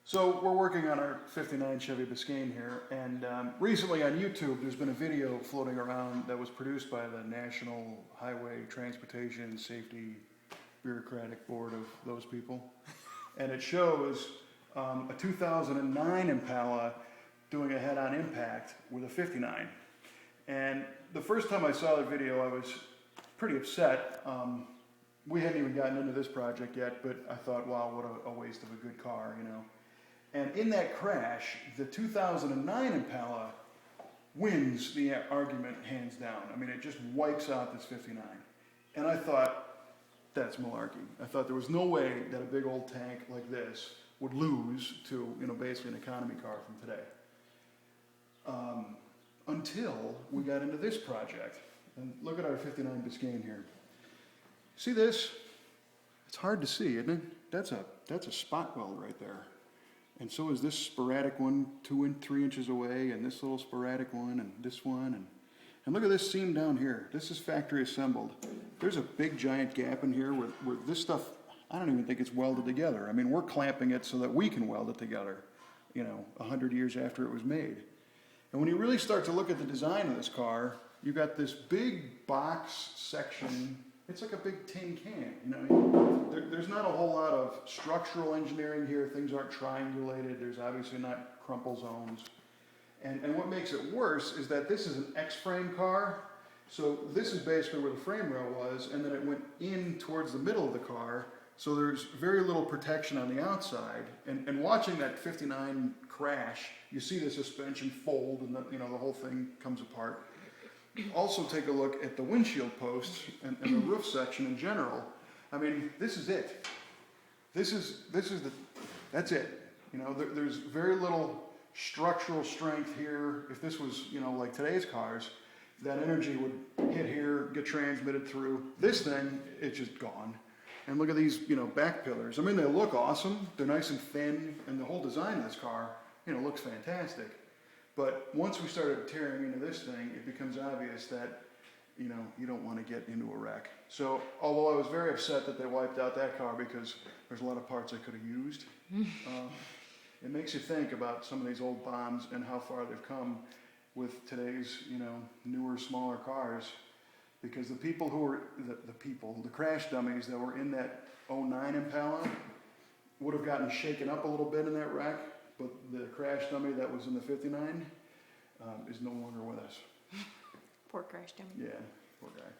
So we're working on our 59 Chevy Biscayne here, and recently on YouTube there's been a video floating around that was produced by the National Highway Transportation Safety Bureaucratic Board of those people, and it shows a 2009 Impala doing a head-on impact with a 59. And the first time I saw the video I was pretty upset. We hadn't even gotten into this project yet, but I thought, wow, what a waste of a good car, you know. And in that crash, the 2009 Impala wins the argument hands down. I mean, it just wipes out this 59. And I thought, that's malarkey. I thought there was no way that a big old tank like this would lose to, you know, basically an economy car from today. Until we got into this project. And look at our 59 Biscayne here. See this? It's hard to see, isn't it? That's a spot weld right there. And so is this sporadic one 2 and 3 inches away, and this little sporadic one, and this one, and look at this seam down here. This is factory assembled. There's a big giant gap in here where this stuff, I don't even think it's welded together. I mean, we're clamping it so that we can weld it together, you know, 100 years after it was made. And when you really start to look at the design of this car, you've got this big box section. It's like a big tin can, you know. There's not a whole lot of structural engineering here. Things aren't triangulated. There's obviously not crumple zones. And what makes it worse is that this is an X-frame car. So this is basically where the frame rail was, and then it went in towards the middle of the car. So there's very little protection on the outside. And watching that 59 crash, you see the suspension fold, and the whole thing comes apart. Also take a look at the windshield posts and the roof section in general. I mean, this is it. That's it. You know, there's very little structural strength here. If this was, you know, like today's cars, that energy would hit here, get transmitted through. This thing, it's just gone. And look at these, you know, back pillars. I mean, they look awesome. They're nice and thin, and the whole design of this car, you know, looks fantastic. But once we started tearing into this thing, it becomes obvious that, you know, you don't want to get into a wreck. So, although I was very upset that they wiped out that car because there's a lot of parts I could have used, it makes you think about some of these old bombs and how far they've come with today's, you know, newer, smaller cars. Because the people who were, the crash dummies that were in that 09 Impala would have gotten shaken up a little bit in that wreck. But the crash dummy that was in the 59 is no longer with us. Poor crash dummy. Yeah, poor guy.